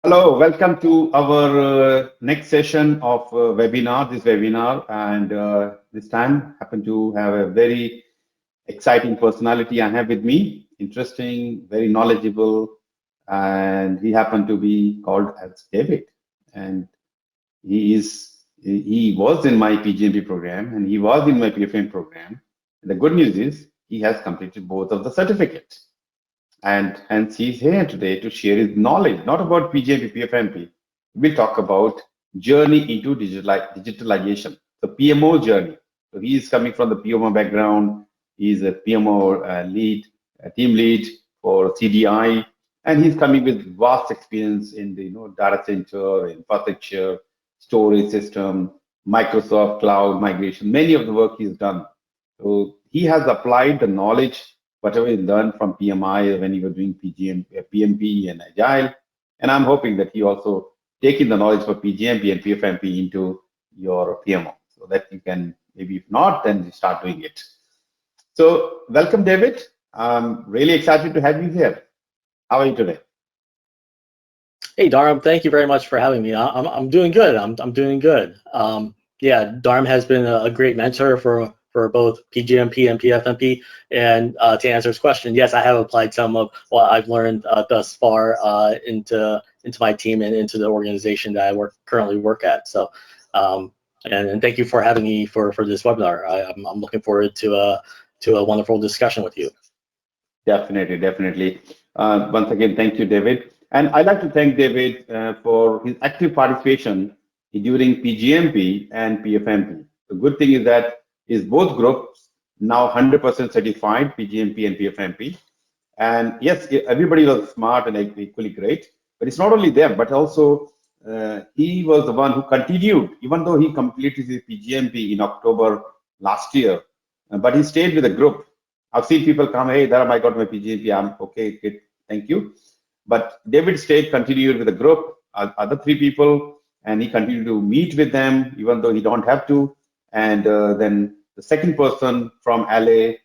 Hello, welcome to our next session of this webinar, and this time happen to have a very exciting personality I have with me, interesting, very knowledgeable, and he happened to be called as David, and he was in my PgMP program and he was in my PFM program. And the good news is he has completed both of the certificates. And hence he's here today to share his knowledge, not about PgMP, PfMP. We'll talk about journey into digitalization, the PMO journey. So he is coming from the PMO background. He's a PMO team lead for CDI, and he's coming with vast experience in the data center, infrastructure, storage system, Microsoft cloud migration, many of the work he's done. So he has applied the knowledge whatever he learned from PMI when he was doing PMP and Agile. And I'm hoping that he also taking the knowledge for PgMP and PfMP into your PMO so that you can, maybe if not, then start doing it. So welcome, David. I'm really excited to have you here. How are you today? Hey, Dharam, thank you very much for having me. I'm doing good. I'm doing good. Yeah, Dharam has been a great mentor for both PgMP and PfMP. And to answer his question, yes, I have applied some of what I've learned thus far into my team and into the organization that I currently work at. So, and thank you for having me for this webinar. I'm looking forward to a wonderful discussion with you. Definitely. Once again, thank you, David. And I'd like to thank David for his active participation during PgMP and PfMP. The good thing is that both groups now 100% certified PgMP and PfMP. And yes, everybody was smart and equally great. But it's not only them, but also he was the one who continued, even though he completed his PgMP in October last year. But he stayed with the group. I've seen people come, hey, Dharam, I got my PgMP. I'm okay, good, thank you. But David stayed, continued with the group, other three people, and he continued to meet with them, even though he don't have to. And then the second person from LA,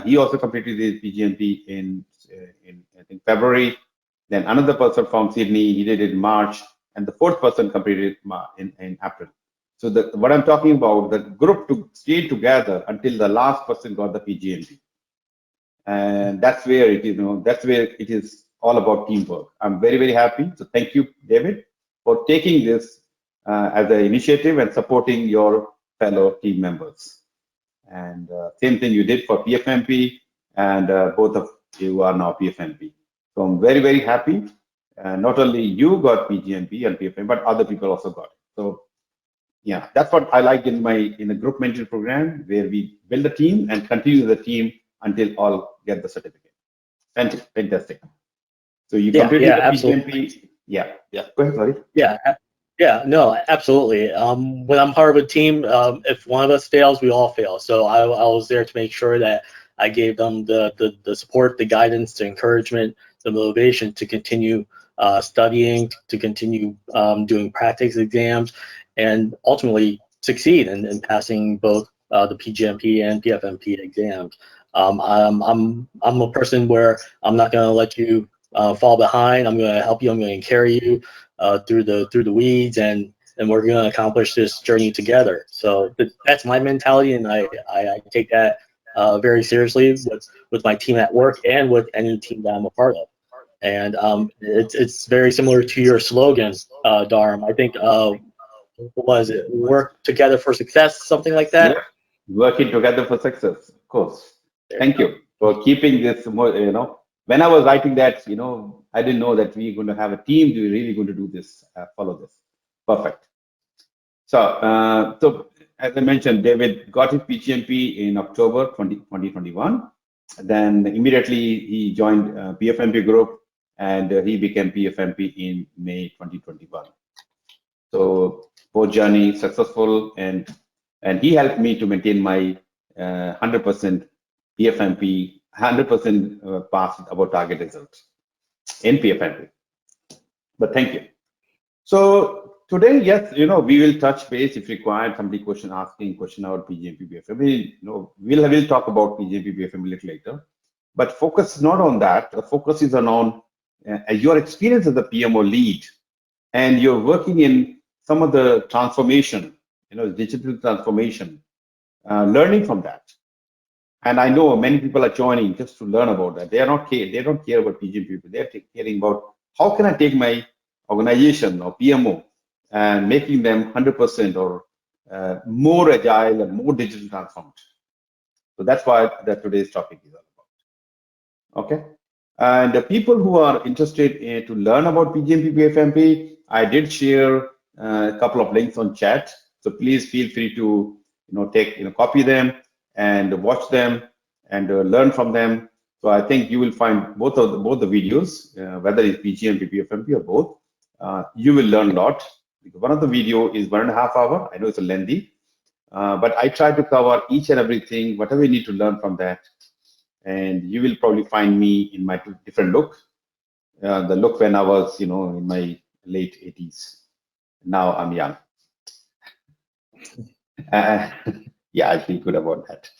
he also completed his PgMP in I think February. Then another person from Sydney, he did it in March, and the fourth person completed it in April. So what I'm talking about, the group to stay together until the last person got the PgMP. And that's where it is all about teamwork. I'm very happy. So thank you, David, for taking this as an initiative and supporting your fellow team members. And same thing you did for PfMP, and both of you are now PfMP. So I'm very happy. Not only you got PgMP and PfMP, but other people also got it. So yeah, that's what I like in the group mentoring program, where we build a team and continue the team until all get the certificate. Fantastic. So you completed the PgMP. Yeah. Go ahead, sorry. Yeah, no, absolutely. When I'm part of a team, if one of us fails, we all fail. So I was there to make sure that I gave them the support, the guidance, the encouragement, the motivation to continue studying, to continue doing practice exams, and ultimately succeed in passing both the PgMP and PfMP exams. I'm a person where I'm not going to let you fall behind. I'm going to help you. I'm going to carry you through the weeds, and we're going to accomplish this journey together. So that's my mentality, and I take that very seriously with my team at work and with any team that I'm a part of. And it's very similar to your slogan, Dharam. I think was it work together for success, something like that? Yeah. Working together for success, of course. Thank you for keeping this more, when I was writing that, I didn't know that we're going to have a team. We're really going to do this, follow this. Perfect. So, so as I mentioned, David got his PgMP in October 2021. Then immediately he joined PfMP group, and he became PfMP in May 2021. So both journey successful, and he helped me to maintain my 100% PfMP, 100% pass about target results in PfMP. But thank you. So today, yes, we will touch base if required. Somebody asking question about PgMP PfMP. We'll talk about PgMP PfMP a little later. But focus is not on that. The focus is on your experience as the PMO lead and you're working in some of the transformation, digital transformation, learning from that. And I know many people are joining just to learn about that. They don't care about PgMP. They're caring about how can I take my organization or PMO and making them 100% or more agile and more digital transformed. So that's why today's topic is all about. Okay. And the people who are interested to learn about PgMP PfMP, I did share a couple of links on chat. So please feel free to copy them and watch them and learn from them. So I think you will find both the videos, whether it's PgMP PfMP or both. You will learn a lot. One of the video is 1.5 hours. I know it's a lengthy, but I try to cover each and everything, whatever you need to learn from that. And you will probably find me in my different look. The look when I was, in my late 80s. Now I'm young. Yeah, I feel good about that.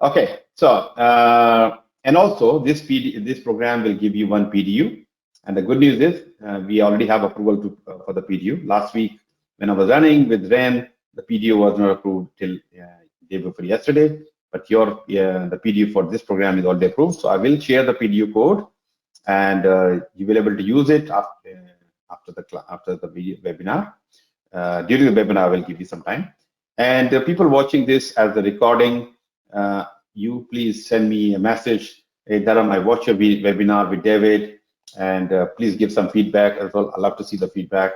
Okay, so and also this program will give you one PDU, and the good news is we already have approval for the PDU. Last week when I was running with Ren, the PDU was not approved till day before yesterday. But the PDU for this program is already approved. So I will share the PDU code, and you will be able to use it after the webinar. During the webinar, I will give you some time. And people watching this as the recording, you please send me a message. Hey, Dharam, I watched your webinar with David, and please give some feedback as well. I'd love to see the feedback.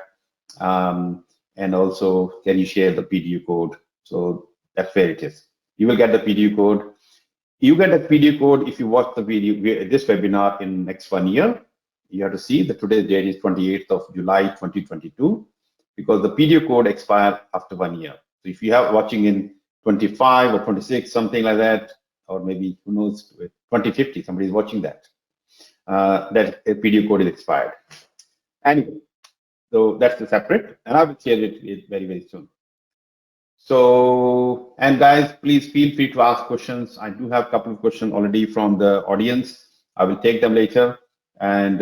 And also, can you share the PDU code? So that's where it is. You will get the PDU code. You get the PDU code if you watch the video, this webinar in next 1 year. You have to see that today's date is 28th of July 2022, because the PDU code expires after 1 year. So if you have watching in 25 or 26, something like that, or maybe who knows, 2050, somebody is watching that, that PDU code is expired. Anyway, so that's the separate, and I will share it very, very soon. So, and guys, please feel free to ask questions. I do have a couple of questions already from the audience. I will take them later. And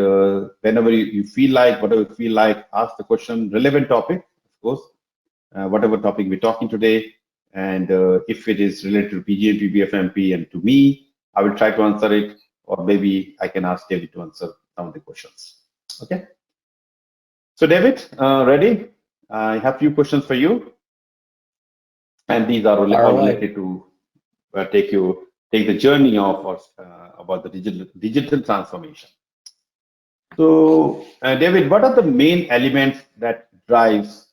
whenever you feel like, whatever you feel like, ask the question, relevant topic, of course, whatever topic we're talking today. And if it is related to PgMP, PfMP, and to me, I will try to answer it, or maybe I can ask David to answer some of the questions. Okay. So David, ready? I have a few questions for you. And these are all related to take the journey of about the digital transformation. So, David, what are the main elements that drives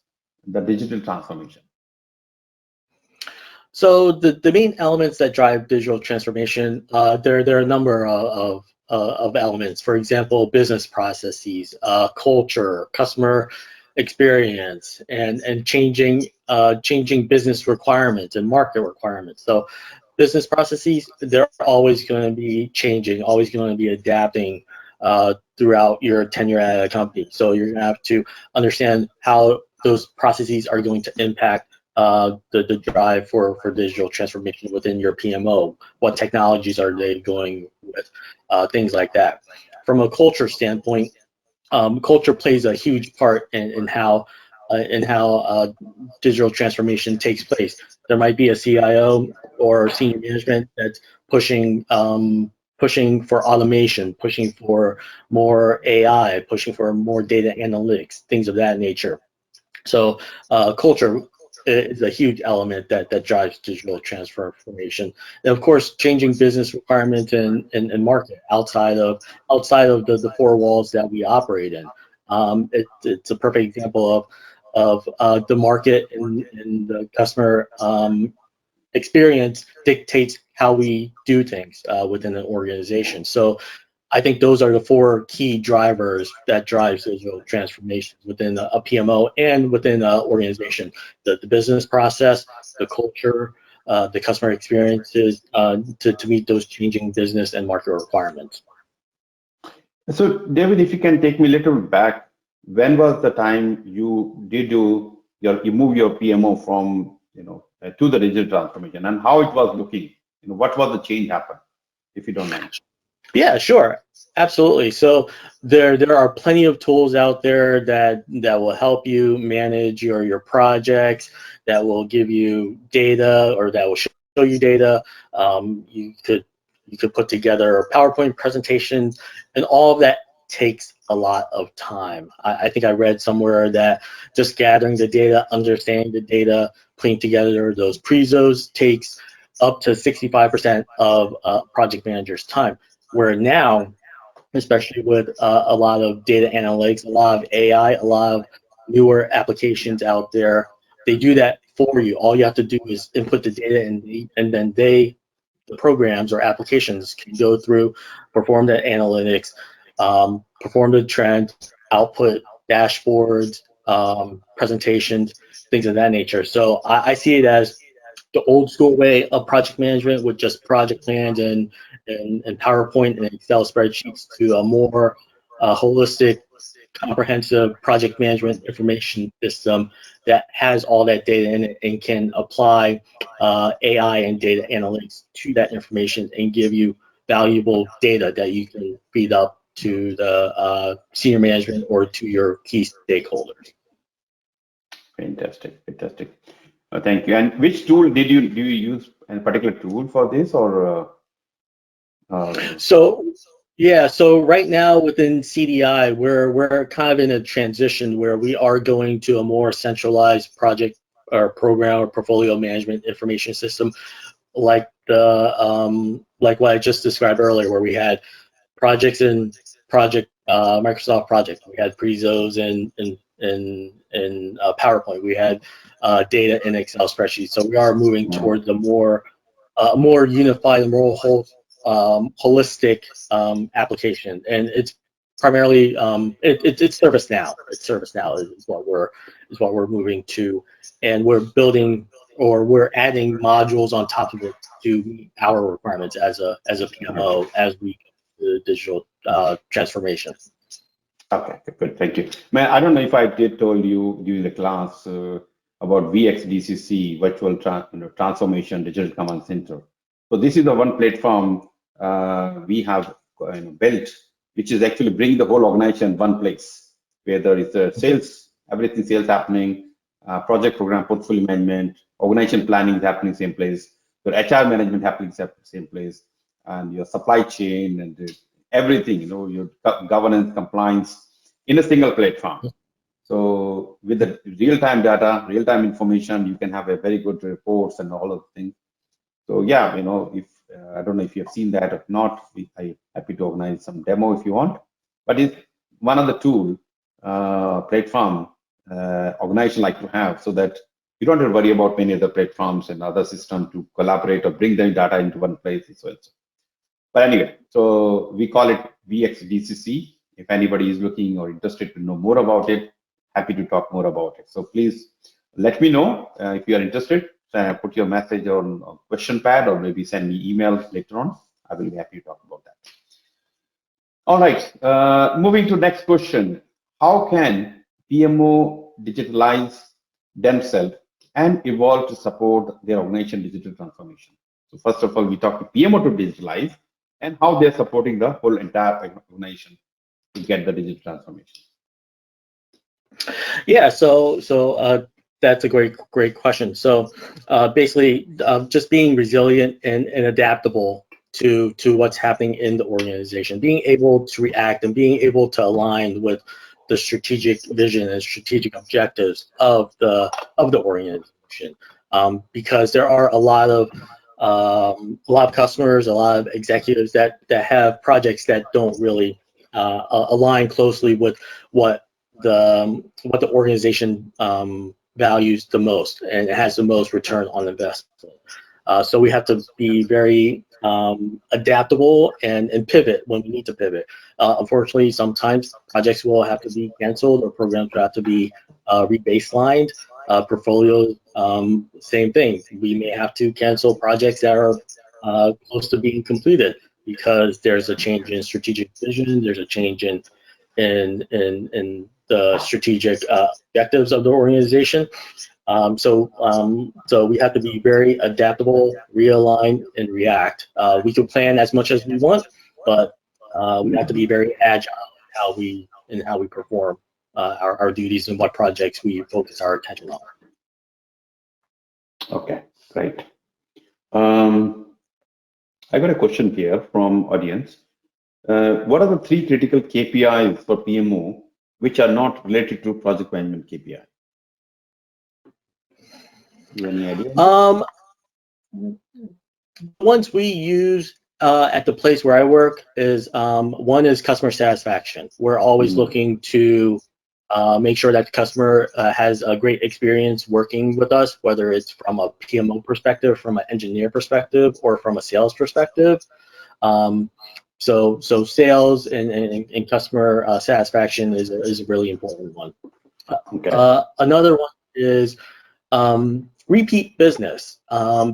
the digital transformation? So the main elements that drive digital transformation, there are a number of elements. For example, business processes, culture, customer experience, and changing business requirements and market requirements. So business processes, they're always going to be changing, always going to be adapting throughout your tenure at a company. So you're going to have to understand how those processes are going to impact the drive for digital transformation within your PMO. What technologies are they going with? Things like that. From a culture standpoint, culture plays a huge part in how digital transformation takes place. There might be a CIO or senior management that's pushing for automation, pushing for more AI, pushing for more data analytics, things of that nature. So culture is a huge element that drives digital transformation, and of course, changing business requirements and market outside of the four walls that we operate in. It's a perfect example of the market and the customer experience dictates how we do things within an organization. So I think those are the four key drivers that drives digital transformation within a PMO and within an organization: the business process, the culture, the customer experiences to meet those changing business and market requirements. So, David, if you can take me a little back, when was the time you move your PMO from to the digital transformation, and how it was looking? What was the change happen, if you don't mind? Yeah, sure. Absolutely. So there are plenty of tools out there that will help you manage your projects, that will give you data, or that will show you data. You could put together PowerPoint presentations, and all of that takes a lot of time. I think I read somewhere that just gathering the data, understanding the data, putting together those prezos takes up to 65% of project manager's time. Where now, especially with a lot of data analytics, a lot of AI, a lot of newer applications out there. They do that for you. All you have to do is input the data, and then the programs or applications can go through, perform the analytics, perform the trend, output dashboards, presentations, things of that nature. So I see it as the old school way of project management with just project plans and PowerPoint and Excel spreadsheets to a more holistic, comprehensive project management information system that has all that data in it and can apply AI and data analytics to that information and give you valuable data that you can feed up to the senior management or to your key stakeholders. Fantastic, fantastic. Thank you. And which tool do you use? A particular tool for this, or? So yeah, so right now within CDI, we're kind of in a transition where we are going to a more centralized project or program or portfolio management information system, like like what I just described earlier, where we had projects in project Microsoft Project, we had prezos in PowerPoint, we had data in Excel spreadsheets. So we are moving towards a more unified, more holistic application, and it's primarily it's ServiceNow. It's ServiceNow is what we're moving to, and we're building, or we're adding modules on top of it to meet our requirements as a PMO as we do the digital transformation. Okay, good. Thank you. Man, I don't know if I did told you during the class about VXDCC, Virtual Transformation Digital Command Center. So this is the one platform we have built, which is actually bring the whole organization in one place, where there is a sales, everything sales happening, project program portfolio management, organization planning is happening same place, your HR management happening same place, and your supply chain and everything, your governance, compliance in a single platform. So with the real-time data, real-time information, you can have a very good reports and all of the things. So yeah, if I don't know if you have seen that or not, I'm happy to organize some demo if you want. But it's one of the tool platform organization like to have, so that you don't have to worry about many other platforms and other systems to collaborate or bring the data into one place as well. But anyway, so we call it VXDCC. If anybody is looking or interested to know more about it, happy to talk more about it. So please let me know if you are interested. Put your message on a question pad, or maybe send me email later on. I will be happy to talk about that. All right, moving to next question. How can PMO digitalize themselves and evolve to support their organization digital transformation? So first of all, we talk to PMO to digitalize and how they're supporting the whole entire organization to get the digital transformation. Yeah, so that's a great question. So basically, just being resilient and adaptable to what's happening in the organization, being able to react and being able to align with the strategic vision and strategic objectives of the organization, because there are a lot of customers, a lot of executives that have projects that don't really align closely with what the organization values the most and has the most return on investment. So we have to be very adaptable and pivot when we need to pivot. Unfortunately, sometimes projects will have to be canceled or programs will have to be rebaselined. Portfolios, same thing. We may have to cancel projects that are close to being completed because there's a change in strategic vision, there's a change in the strategic objectives of the organization. So we have to be very adaptable, realign, and react. We can plan as much as we want, but we have to be very agile in how we perform our duties and what projects we focus our attention on. Okay, great. I got a question here from audience. What are the 3 critical KPIs for PMO which are not related to project management KPI? You have any idea? Ones we use at the place where I work is one is customer satisfaction. We're always looking to make sure that the customer has a great experience working with us, whether it's from a PMO perspective, from an engineer perspective, or from a sales perspective. So sales and customer satisfaction is a really important one. Okay. Another one is repeat business,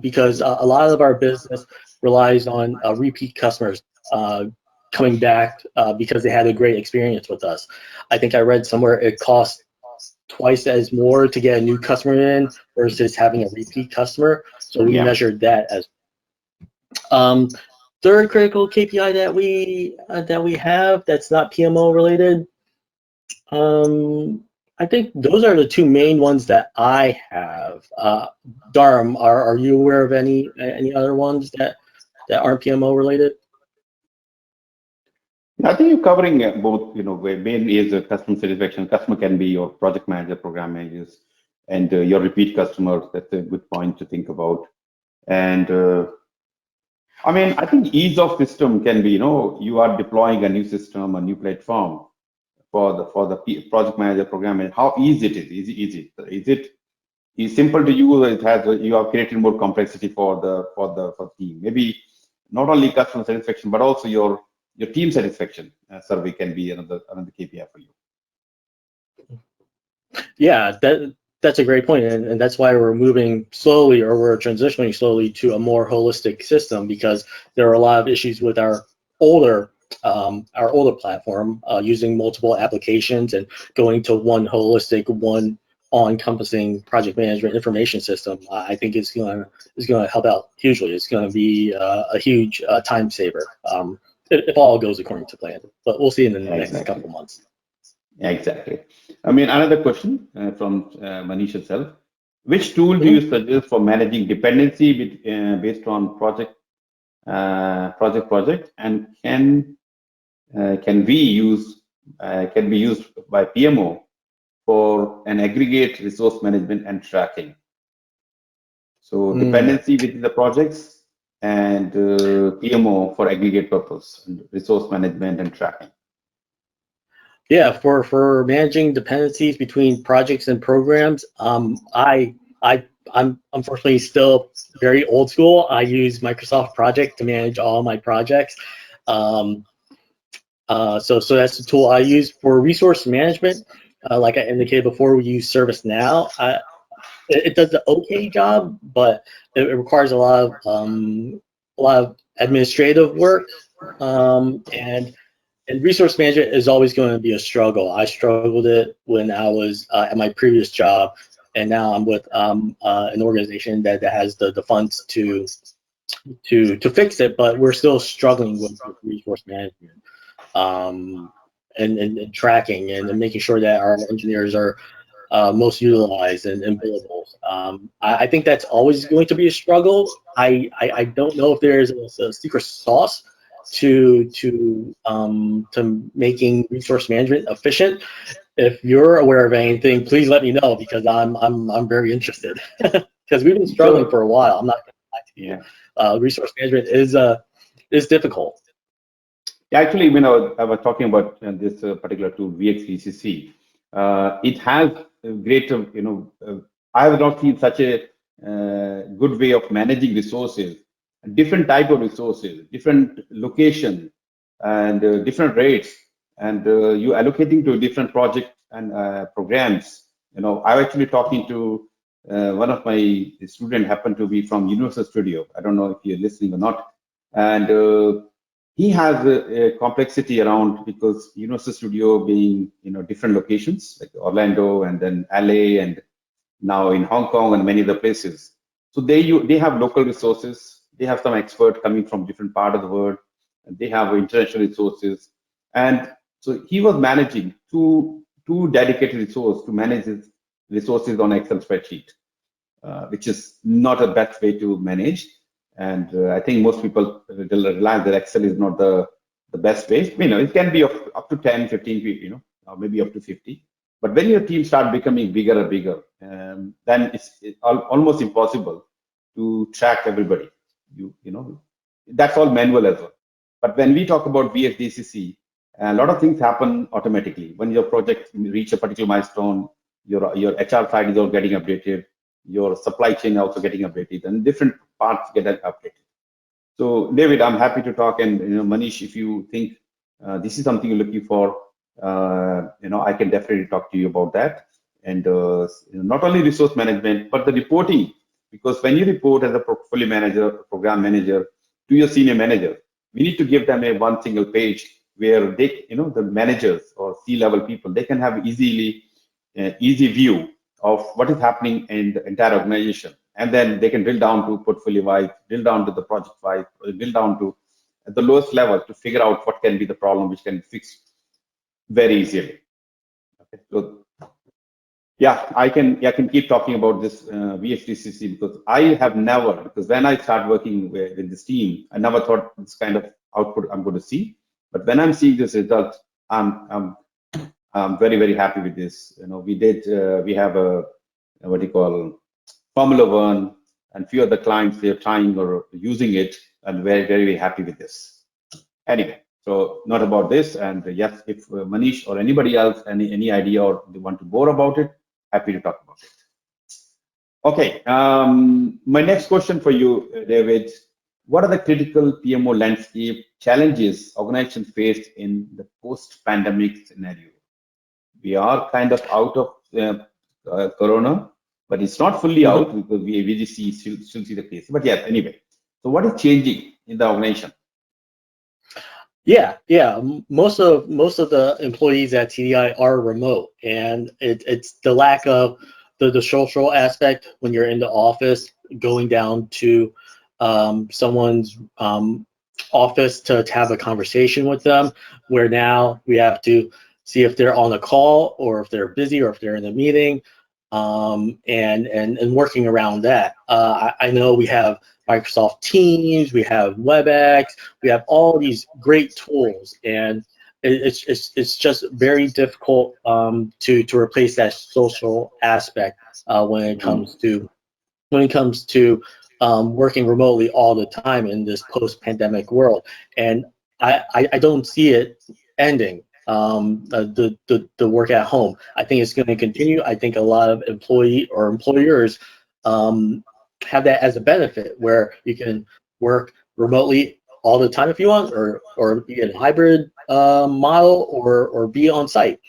because a lot of our business relies on repeat customers coming back because they had a great experience with us. I think I read somewhere it costs twice as more to get a new customer in versus having a repeat customer. So we measured that as. Third critical KPI that we have that's not PMO related. I think those are the 2 main ones that I have. Dharam, are you aware of any other ones that aren't PMO related? I think you're covering both. Main is customer satisfaction. Customer can be your project manager, program managers, and your repeat customers. That's a good point to think about. And I mean, I think ease of system can be, you are deploying a new system, a new platform for the project manager, program manager. How easy it is? Is it simple to use? You have created more complexity for the team. Maybe not only customer satisfaction, but also your team satisfaction survey can be another KPI for you. Yeah, that's a great point, and that's why we're moving slowly, or we're transitioning slowly to a more holistic system, because there are a lot of issues with our older platform using multiple applications, and going to one holistic, one all-encompassing project management information system. I think is going to help out hugely. It's going to be a huge time saver if all goes according to plan. But we'll see in the next couple of months. Exactly. I mean, another question from Manish itself. Which tool do you suggest for managing dependency based on project, and can be used by PMO for an aggregate resource management and tracking? So dependency within the projects and PMO for aggregate purpose, and resource management and tracking. Yeah, for managing dependencies between projects and programs, I'm unfortunately still very old school. I use Microsoft Project to manage all my projects. So that's the tool I use for resource management. Like I indicated before, we use ServiceNow. It does an okay job, but it requires a lot of administrative work, and resource management is always going to be a struggle. I struggled it when I was at my previous job, and now I'm with an organization that has the funds to fix it, but we're still struggling with resource management and tracking and making sure that our engineers are most utilized and billables. I think that's always going to be a struggle. I don't know if there's a secret sauce to making resource management efficient. If you're aware of anything, please let me know, because I'm very interested. Because we've been struggling for a while. I'm not going to lie to you. Resource management is difficult. Actually, I was talking about this particular tool, VXVCC. It has a great, I have not seen such a good way of managing resources, different type of resources, different location, and different rates, and you allocating to different projects and programs. I'm actually talking to one of my students, happened to be from Universal Studio. I don't know if you're listening or not, and he has a complexity around, because Universal Studio being different locations like Orlando and then LA and now in Hong Kong and many other places. So they have local resources. They have some expert coming from different part of the world, They have international resources. And so he was managing two dedicated resources to manage his resources on Excel spreadsheet, which is not a best way to manage. And I think most people realize that Excel is not the best way. It can be up to 10, 15 people, or maybe up to 50. But when your team start becoming bigger and bigger, then it's almost impossible to track everybody. That's all manual as well. But when we talk about VFDCC, a lot of things happen automatically. When your project reach a particular milestone, your HR side is all getting updated, your supply chain also getting updated, and different parts get updated. So, David, I'm happy to talk, and Manish, if you think this is something you're looking for, I can definitely talk to you about that. And not only resource management, but the reporting, because when you report as a portfolio manager, program manager to your senior manager, we need to give them a one single page where they, the managers or C-level people, they can have easy view of what is happening in the entire organization. And then they can drill down to portfolio-wise, drill down to the project-wise, drill down to at the lowest level to figure out what can be the problem, which can fix very easily. Okay, so yeah, I can keep talking about this VFDCC because I have never, because when I start working with this team, I never thought this kind of output I'm going to see. But when I'm seeing this result, I'm very, very happy with this. We have a what you call Formula One, and few other clients, they're trying or using it, and very, very, very happy with this. Anyway, so not about this. And yes, if Manish or anybody else, any idea or they want to more about it, happy to talk about it. Okay, my next question for you, David. What are the critical PMO landscape challenges organizations face in the post-pandemic scenario? We are kind of out of Corona, but it's not fully out because we still see the case. But yes, anyway. So what is changing in the organization? Yeah. Most of the employees at TDI are remote, and it's the lack of the social aspect when you're in the office, going down to someone's office to have a conversation with them, where now we have to see if they're on a call or if they're busy or if they're in a meeting, and working around that. I know we have Microsoft Teams, we have WebEx, we have all these great tools, and it's just very difficult to replace that social aspect when it comes to working remotely all the time in this post-pandemic world. And I don't see it ending. The work at home, I think it's going to continue. I think a lot of employers have that as a benefit, where you can work remotely all the time if you want, or be in a hybrid model, or be on site.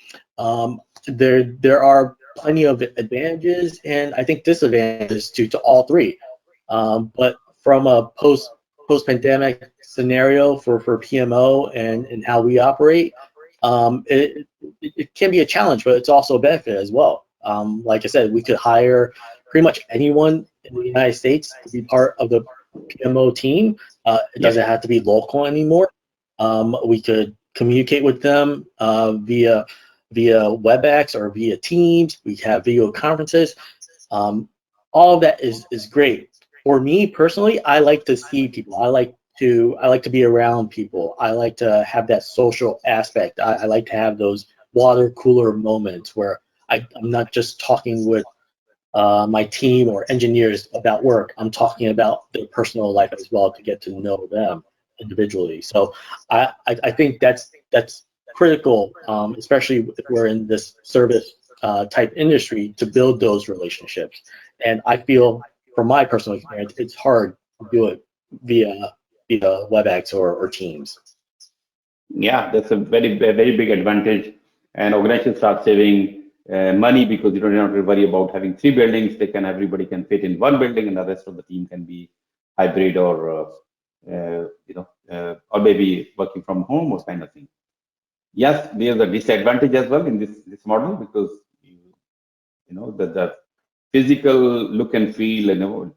There are plenty of advantages and I think disadvantages to all three. But from a post-pandemic scenario for PMO and how we operate, it can be a challenge, but it's also a benefit as well. Like I said, we could hire pretty much anyone in the United States to be part of the PMO team. It doesn't have to be local anymore. We could communicate with them via WebEx or via Teams. We have video conferences. All of that is great. For me personally, I like to see people. I like to be around people. I like to have that social aspect. I like to have those water cooler moments where I'm not just talking with my team or engineers about work. I'm talking about their personal life as well, to get to know them individually. So I think that's critical, especially if we're in this service type industry, to build those relationships. And I feel, from my personal experience, it's hard to do it via WebEx or Teams. Yeah, that's a very big advantage. And organizations start saving money because you don't have to worry about having 3 buildings. Everybody can fit in 1 building, and the rest of the team can be hybrid or or maybe working from home or kind of thing. Yes, there's a disadvantage as well in this model, because the physical look and feel,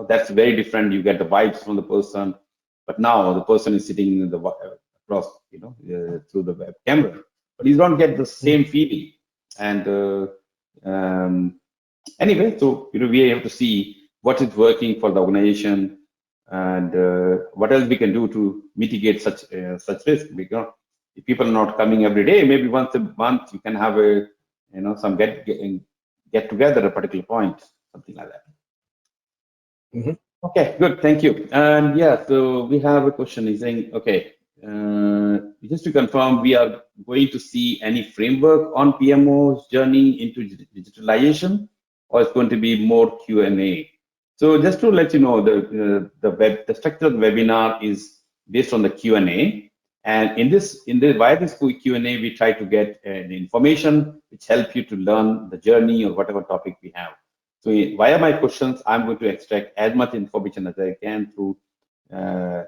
that's very different. You get the vibes from the person. but now the person is sitting in the across, through the web camera, but you don't get the same feeling. And anyway, so we have to see what is working for the organization, and what else we can do to mitigate such risk. Because if people are not coming every day, maybe once a month you can have a some get together at a particular point, something like that. Mm-hmm. Okay, good, thank you. And yeah, so we have a question. He's saying, okay, just to confirm, we are going to see any framework on PMO's journey into digitalization, or it's going to be more Q&A? So just to let you know, the structure of the webinar is based on the Q&A, and via this Q&A, we try to get the information which help you to learn the journey or whatever topic we have. So via my questions, I'm going to extract as much information as I can through from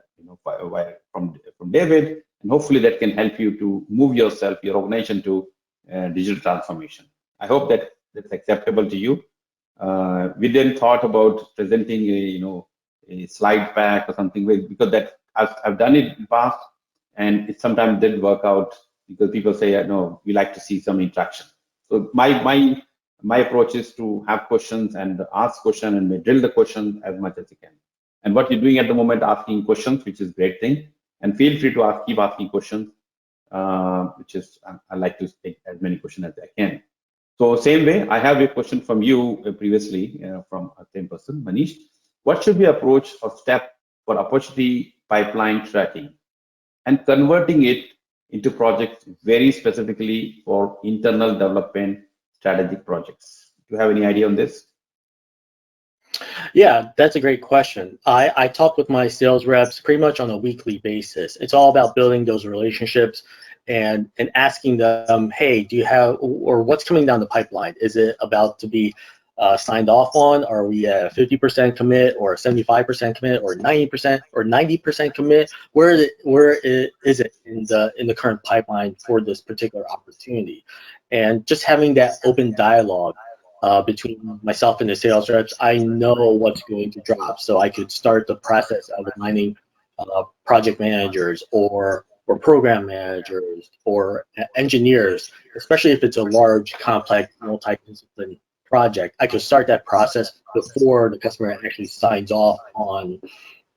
David, and hopefully that can help you to move yourself, your organization to digital transformation. I hope that that's acceptable to you. We then thought about presenting a slide pack or something, because that I've done it in the past, and it sometimes didn't work out because people say, no, we like to see some interaction. So my approach is to have questions and ask questions and drill the question as much as you can. And what you're doing at the moment, asking questions, which is a great thing. And feel free to keep asking questions, which is, I like to take as many questions as I can. So same way, I have a question from you previously, from the same person, Manish. What should be approach or step for opportunity pipeline tracking and converting it into projects very specifically for internal development strategic projects? Do you have any idea on this? Yeah, that's a great question. I talk with my sales reps pretty much on a weekly basis. It's all about building those relationships and asking them, hey, do you have, or what's coming down the pipeline? Is it about to be signed off on? Are we at a 50% commit, or a 75% commit, or 90% or 90% commit? Where is it in the current pipeline for this particular opportunity? And just having that open dialogue between myself and the sales reps, I know what's going to drop, so I could start the process of aligning project managers or program managers or engineers, especially if it's a large, complex, multi-discipline project. I could start that process before the customer actually signs off on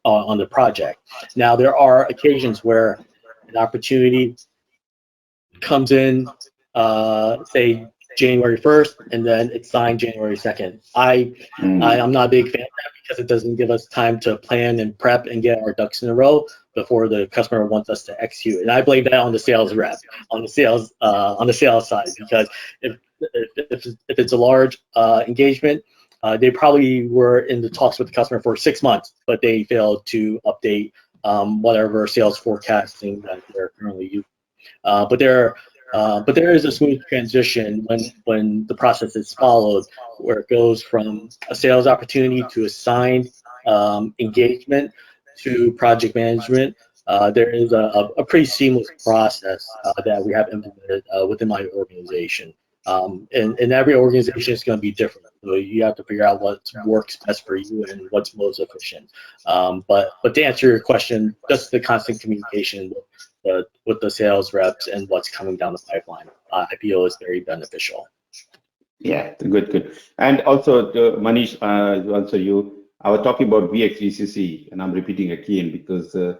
the project. Now, there are occasions where an opportunity comes in, say January 1st, and then it's signed January 2nd. I'm not a big fan of that because it doesn't give us time to plan and prep and get our ducks in a row before the customer wants us to execute. And I blame that on the sales rep, on the sales side, because if it's a large engagement, they probably were in the talks with the customer for 6 months, but they failed to update whatever sales forecasting that they're currently using. But there is a smooth transition when the process is followed, where it goes from a sales opportunity to a signed engagement to project management. There is a pretty seamless process that we have implemented within my organization. And every organization is going to be different. So you have to figure out what works best for you and what's most efficient. But to answer your question, just the constant communication with the sales reps and what's coming down the pipeline, I feel is very beneficial. Yeah, good. And also, Manish, also I was talking about VXVCC, and I'm repeating again because the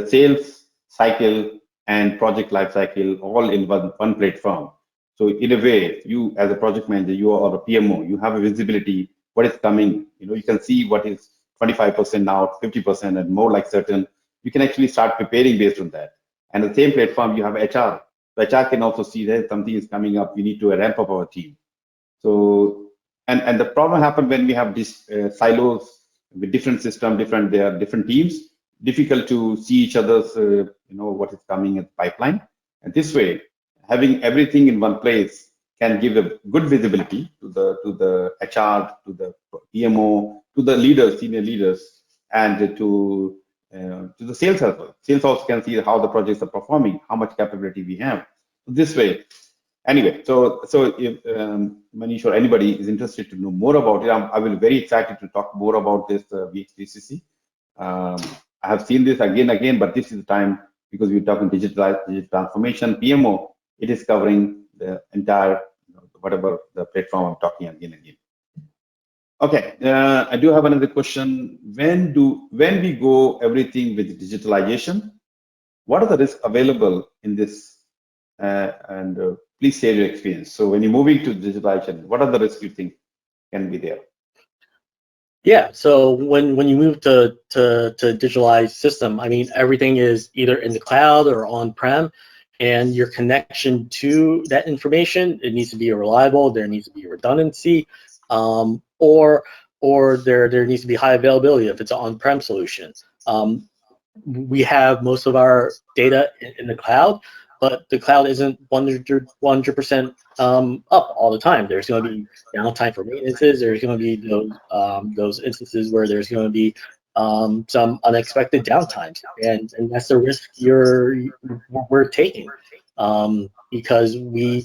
sales cycle and project life cycle all in one platform. So in a way, you as a project manager, you are a PMO, you have a visibility what is coming. You can see what is 25% now, 50%, and more like certain. You can actually start preparing based on that. And the same platform, you have HR. The HR can also see that something is coming up. We need to ramp up our team. So, and the problem happens when we have these silos with different systems, different teams. Difficult to see each other's, what is coming in the pipeline. And this way, having everything in one place can give a good visibility to the HR, to the PMO, to the leaders, senior leaders, and to the sales as well. Sales also can see how the projects are performing, how much capability we have. This way, anyway. So if Manish or anybody is interested to know more about it, I will be very excited to talk more about this VXVCC. I have seen this again, but this is the time because we're talking digital transformation, PMO. It is covering the entire, whatever the platform I'm talking again. Okay, I do have another question. When we go everything with digitalization, what are the risks available in this? Please share your experience. So when you're moving to digitalization, what are the risks you think can be there? Yeah, so when you move to digitalized system, I mean, everything is either in the cloud or on-prem, and your connection to that information, it needs to be reliable, there needs to be redundancy, or there needs to be high availability if it's an on-prem solution. We have most of our data in the cloud, but the cloud isn't 100% up all the time. There's going to be downtime for maintenances. There's going to be those instances where there's going to be some unexpected downtimes, and that's the risk we're taking, because we're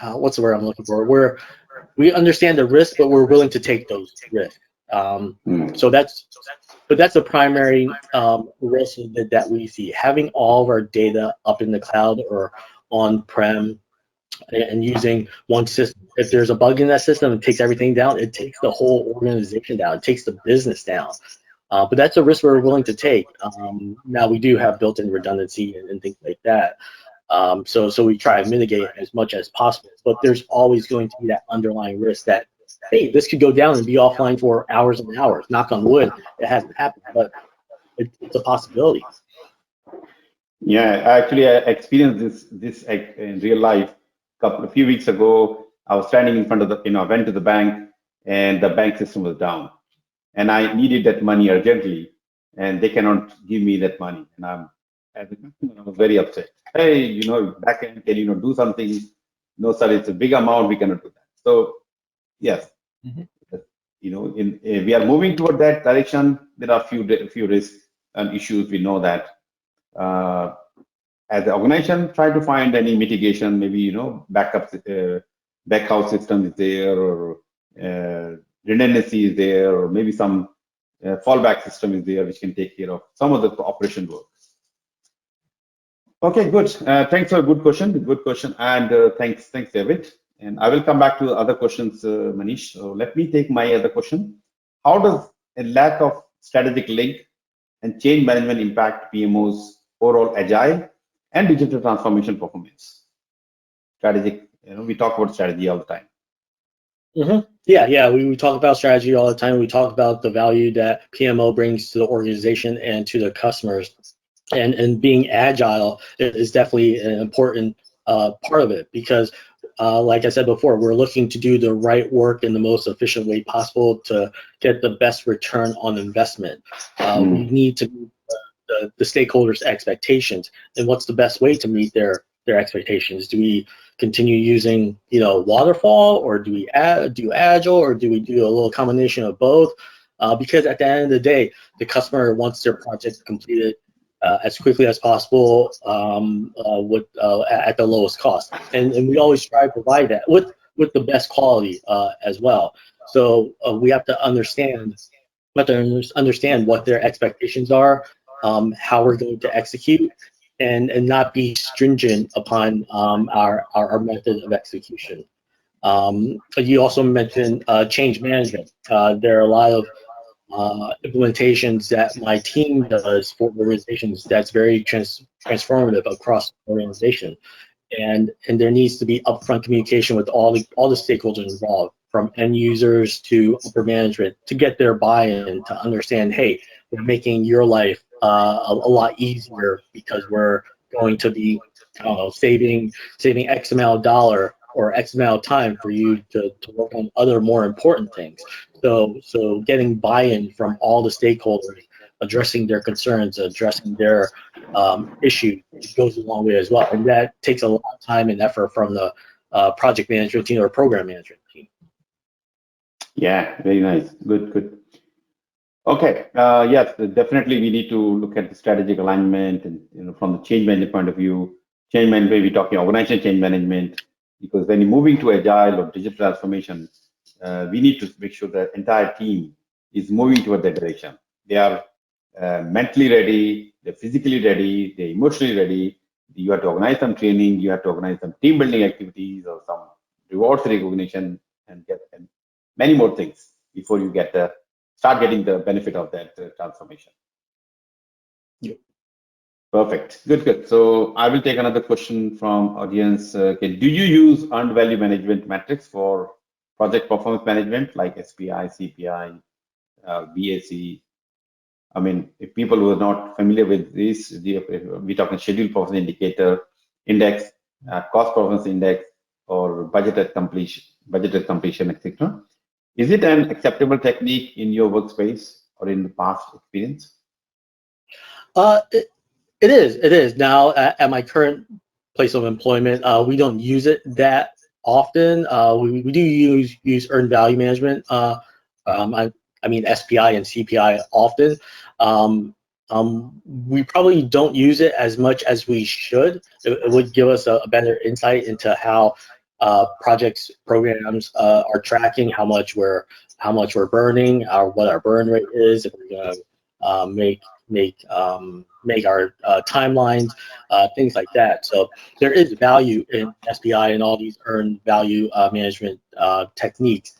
what's the word I'm looking for? We understand the risk, but we're willing to take those risks. So that's a primary risk that we see. Having all of our data up in the cloud or on-prem and using one system. If there's a bug in that system, it takes everything down. It takes the whole organization down. It takes the business down. But that's a risk we're willing to take. Now we do have built-in redundancy and things like that. So we try to mitigate as much as possible. But there's always going to be that underlying risk that, hey, this could go down and be offline for hours and hours. Knock on wood, it hasn't happened, but it's a possibility. Yeah, actually, I experienced this in real life. A few weeks ago, I was standing in front of I went to the bank, and the bank system was down, and I needed that money urgently, and they cannot give me that money, and I was very upset. Hey, backend, can you do something? No, sir, it's a big amount. We cannot do that. So, yes, we are moving toward that direction. There are few risks and issues. We know that. As an organization, try to find any mitigation. Maybe backup, backhouse system is there, or redundancy is there, or maybe some fallback system is there which can take care of some of the operation work. Okay, good. Thanks for a good question. And thanks, David. And I will come back to other questions, Manish. So let me take my other question. How does a lack of strategic link and change management impact PMO's overall agile and digital transformation performance? Strategic, we talk about strategy all the time. Yeah, we talk about strategy all the time. We talk about the value that PMO brings to the organization and to the customers. And being agile is definitely an important part of it, because like I said before, we're looking to do the right work in the most efficient way possible to get the best return on investment. We need to meet the stakeholders' expectations. And what's the best way to meet their expectations? Do we continue using waterfall, or do we do agile, or do we do a little combination of both? Because at the end of the day, the customer wants their project completed as quickly as possible, at the lowest cost, and we always try to provide that with the best quality as well. So we have to understand what their expectations are, how we're going to execute, and not be stringent upon our method of execution. You also mentioned change management. There are a lot of implementations that my team does for organizations that's very transformative across the organization, and there needs to be upfront communication with all the stakeholders involved, from end users to upper management, to get their buy-in, to understand, hey, we're making your life a lot easier because we're going to be saving X amount of dollar or X amount of time for you to work on other more important things. So getting buy-in from all the stakeholders, addressing their concerns, addressing their issues, goes a long way as well. And that takes a lot of time and effort from the project management team or program management team. Yeah, very nice. Good. Okay. Yes, definitely we need to look at the strategic alignment, and from the change management point of view, change management, we're talking organizational change management, because when you're moving to agile or digital transformation, we need to make sure the entire team is moving toward that direction. They are mentally ready, they're physically ready, they're emotionally ready. You have to organize some training, you have to organize some team building activities or some rewards recognition and get and many more things before you get start getting the benefit of that transformation. Yep. Perfect. Good, good. So I will take another question from audience. Okay. Do you use earned value management metrics for project performance management like SPI, CPI, BAC? I mean, if people who are not familiar with this, we talking schedule performance indicator, index, cost performance index, or budgeted completion, etc. Is it an acceptable technique in your workspace or in the past experience? It is. Now, at my current place of employment, we don't use it that often. We do use earned value management. I mean SPI and CPI often. We probably don't use it as much as we should. It would give us a better insight into how programs are tracking, how much we're burning, what our burn rate is, if we're gonna make our timelines, things like that. So there is value in SPI and all these earned value management techniques.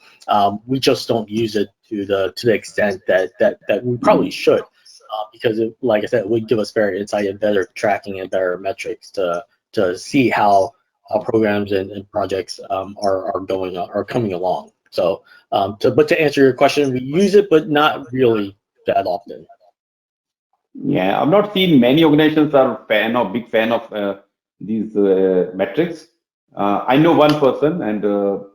We just don't use it to the extent that we probably should, because like I said, it would give us better insight and better tracking and better metrics to see how programs and projects are coming along. So, but to answer your question, we use it, but not really that often. Yeah, I've not seen many organizations are big fan of these metrics. I know one person, and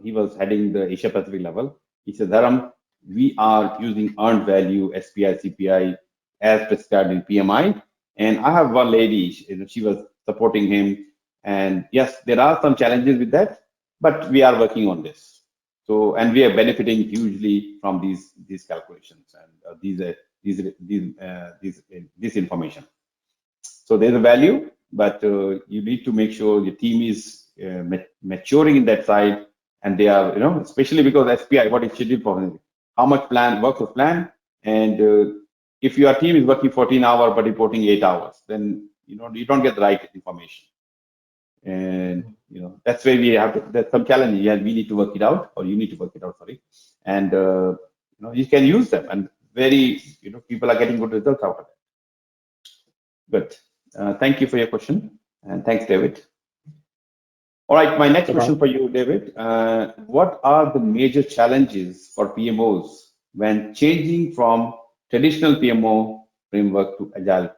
he was heading the Asia Pacific level. He said, Dharam, we are using earned value, SPI, CPI as prescribed in PMI. And I have one lady, she was supporting him. And yes, there are some challenges with that, but we are working on this. So, and we are benefiting hugely from these calculations and this information. So there's a value, but you need to make sure your team is maturing in that side, and they are, especially because SPI, what is scheduled for, how much work was planned, and if your team is working 14 hours but reporting 8 hours, then you don't get the right information, and that's where we have there's some challenge. Yeah, we need to work it out, or you need to work it out. Sorry, and you can use them, and people are getting good results out of it. Good. Thank you for your question, and thanks, David. All right, my next question for you, David. What are the major challenges for PMOs when changing from traditional PMO framework to Agile?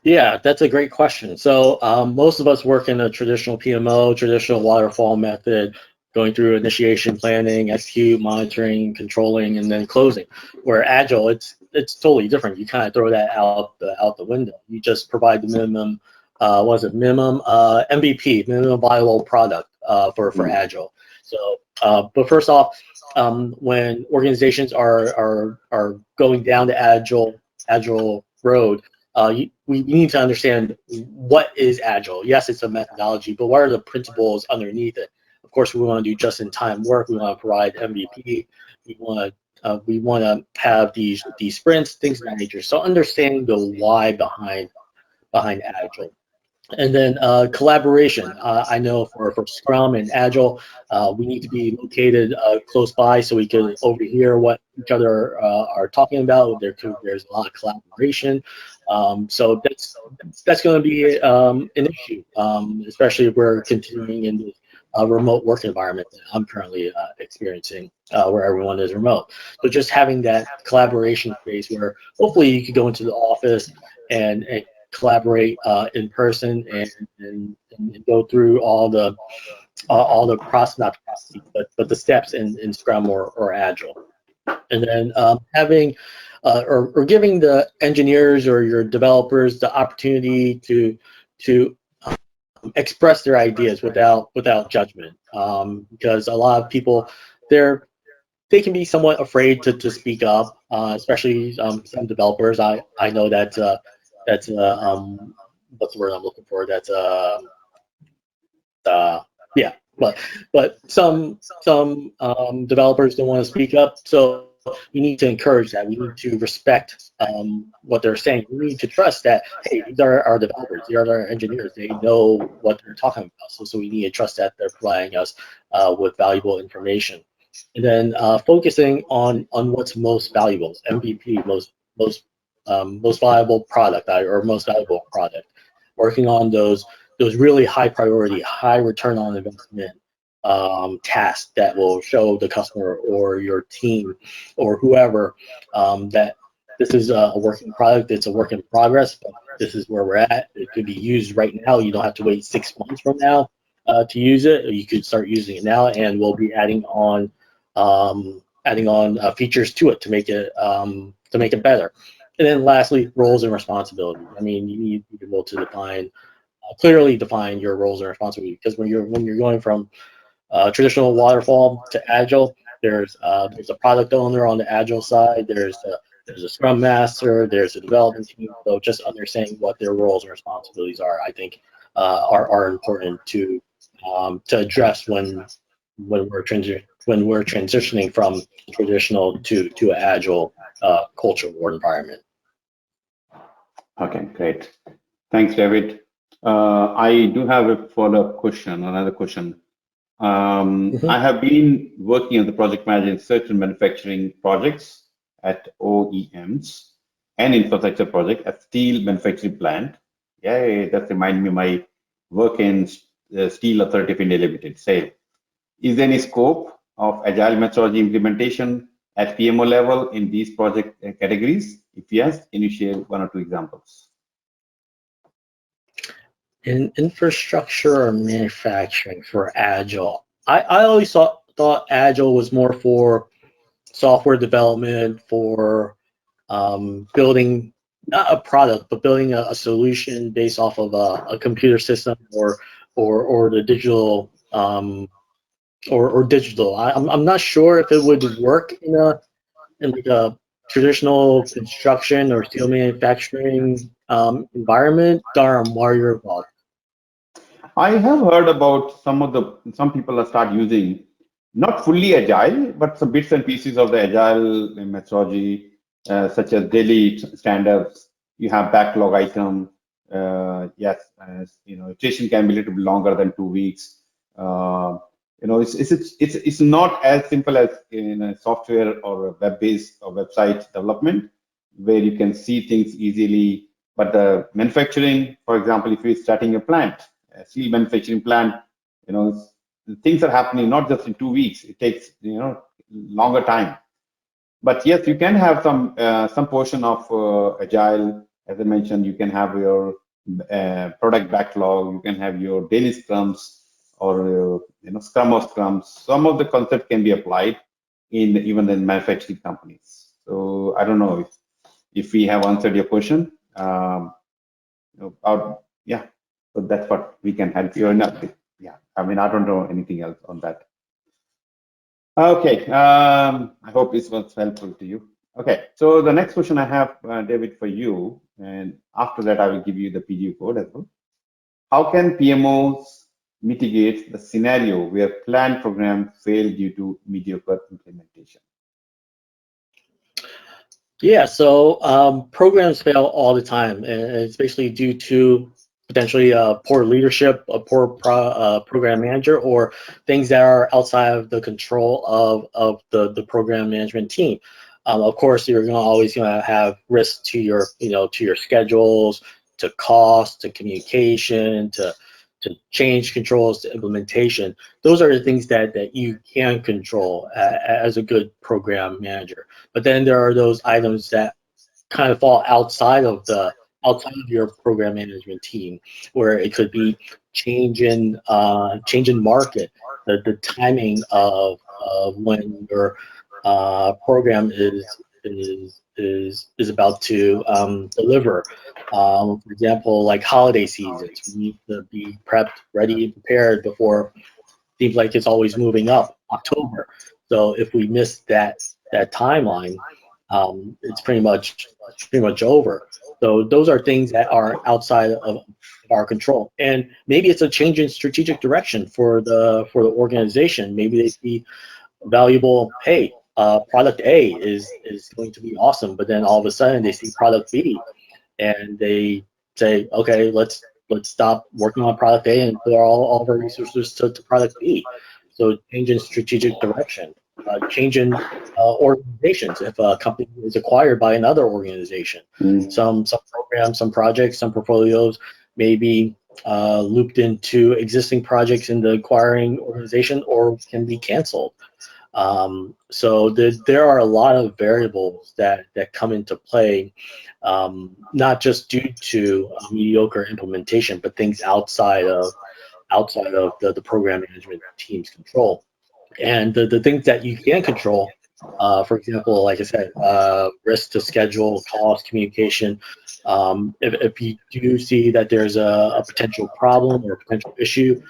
Yeah, that's a great question. So most of us work in a traditional PMO, traditional waterfall method, going through initiation, planning, execute, monitoring, controlling, and then closing. Where Agile, it's totally different. You kind of throw that out the window. You just provide the minimum, minimum MVP, minimum viable product for Agile. So, but first off, when organizations are going down the Agile road, we need to understand what is Agile. Yes, it's a methodology, but what are the principles underneath it? Of course, we want to do just-in-time work. We want to provide MVP. We want to have these sprints, things of that nature. So understanding the why behind Agile. And then collaboration. I know for Scrum and Agile, we need to be located close by so we can overhear what each other are talking about. There's a lot of collaboration. So that's going to be an issue, especially if we're continuing in the remote work environment that I'm currently experiencing, where everyone is remote. So just having that collaboration space where hopefully you could go into the office and collaborate in person and go through all the process, not processes, but the steps in Scrum or Agile, and then having or giving the engineers or your developers the opportunity to express their ideas without judgment, because a lot of people they can be somewhat afraid to speak up, especially some developers. I know that that's what's the word I'm looking for? That's yeah, but some developers don't want to speak up. So we need to encourage that. We need to respect what they're saying. We need to trust that, hey, these are our developers, these are our engineers. They know what they're talking about. So we need to trust that they're providing us with valuable information. And then focusing on what's most valuable, MVP, most valuable product or most valuable product. Working on those really high priority, high return on investment tasks that will show the customer or your team or whoever that this is a working product, it's a work in progress, but this is where we're at. It could be used right now. You don't have to wait 6 months from now to use it. You could start using it now, and we'll be adding on features to it to make it better. And then lastly, roles and responsibilities. I mean, you need to be able to clearly define your roles and responsibilities, because when you're going from traditional waterfall to agile, there's a product owner on the agile side, there's a scrum master, there's a development team. So just understanding what their roles and responsibilities are, I think, are important to address when we're transitioning from traditional to an agile culture or environment. Okay, great. Thanks, David. I do have a follow-up question, another question. I have been working as a project manager in certain manufacturing projects at OEMs and infrastructure project at steel manufacturing plant. Yeah, that reminds me of my work in Steel Authority of India Limited, SAIL. Is there any scope of agile methodology implementation at PMO level in these project categories? If yes, can you share 1 or 2 examples? In infrastructure or manufacturing for agile, I always thought agile was more for software development, for building not a product, but building a solution based off of a computer system or the digital or digital. I'm not sure if it would work in like a traditional construction or steel manufacturing environment. Dharam, what are your thoughts? I have heard about some people are start using not fully agile, but some bits and pieces of the agile methodology, such as daily stand-ups. You have backlog item. Yes, station can be a little bit longer than 2 weeks. It's not as simple as in a software or a web-based or website development where you can see things easily. But the manufacturing, for example, if you're starting a plant, a steel manufacturing plant, things are happening not just in 2 weeks. It takes longer time. But yes, you can have some portion of agile. As I mentioned, you can have your product backlog. You can have your daily scrums or scrum of scrums. Some of the concept can be applied in even in manufacturing companies. So I don't know if we have answered your question. Yeah. So that's what we can help you. Yeah, I mean, I don't know anything else on that. Okay, I hope this was helpful to you. Okay, so the next question I have, David, for you, and after that I will give you the PDU code as well. How can PMOs mitigate the scenario where planned programs fail due to mediocre implementation? Yeah, so programs fail all the time, and it's basically due to potentially poor leadership, a poor program manager, or things that are outside of the control of the program management team. Of course, you're always going to have risks to your to your schedules, to cost, to communication, to change controls, to implementation. Those are the things that you can control as a good program manager. But then there are those items that kind of fall outside of your program management team, where it could be change in market, the timing of when your program is about to deliver. For example, like holiday seasons, we need to be prepped, ready, and prepared before. Seems like it's always moving up October. So if we miss that timeline, it's pretty much over. So those are things that are outside of our control. And maybe it's a change in strategic direction for the organization. Maybe they see valuable, hey, product A is going to be awesome, but then all of a sudden they see product B, and they say, okay, let's stop working on product A and put all of our resources to product B. So change in strategic direction, change in organizations. If a company is acquired by another organization, some programs, some projects, some portfolios may be looped into existing projects in the acquiring organization or can be canceled. So there are a lot of variables that come into play, not just due to mediocre implementation, but things outside of the program management team's control. And the things that you can control, for example, like I said, risk to schedule, cost, communication. If you do see that there's a potential problem or a potential issue,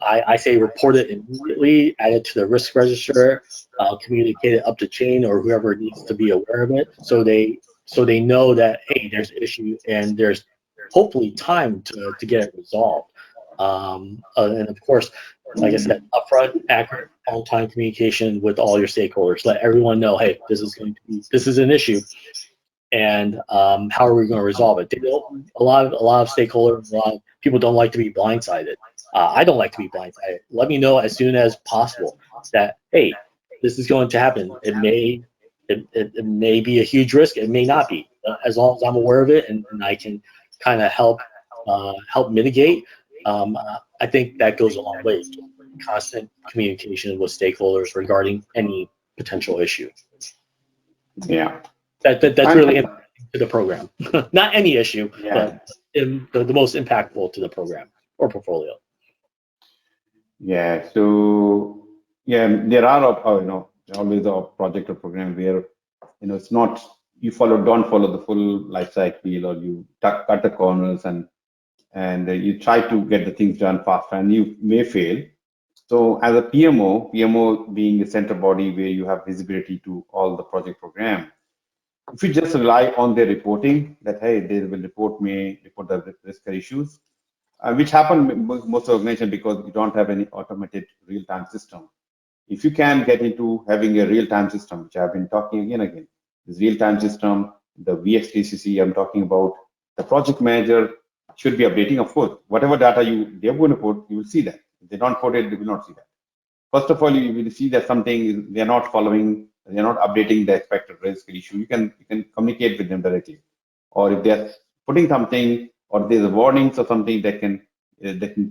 I say report it immediately, add it to the risk register, communicate it up the chain or whoever needs to be aware of it, so they know that, hey, there's an issue and there's hopefully time to get it resolved. And of course, like I said, upfront, accurate, on-time communication with all your stakeholders. Let everyone know, hey, this is an issue, and how are we going to resolve it? A lot of stakeholders, a lot of people don't like to be blindsided. I don't like to be blindsided. Let me know as soon as possible that, hey, this is going to happen. It may be a huge risk. It may not be. As long as I'm aware of it and I can kind of help mitigate, I think that goes a long way. Constant communication with stakeholders regarding any potential issue. Yeah. That's really impactful to the program. Not any issue, but the most impactful to the program or portfolio. Yeah. So there are always a project or program where it's not don't follow the full life cycle, or you cut the corners and you try to get the things done fast and you may fail. So as a PMO being a center body where you have visibility to all the project program, if you just rely on their reporting that, hey, they will report the risk or issues, which happen most organizations because you don't have any automated real-time system. If you can get into having a real-time system, which I've been talking again, this real-time system, the VX3CC I'm talking about, the project manager should be updating, of course. Whatever data they're going to put, you will see that. If they don't put it, they will not see that. First of all, you will see that something they're not following, they're not updating the expected risk issue. You can communicate with them directly. Or if they're putting something, or there's a warnings or something that can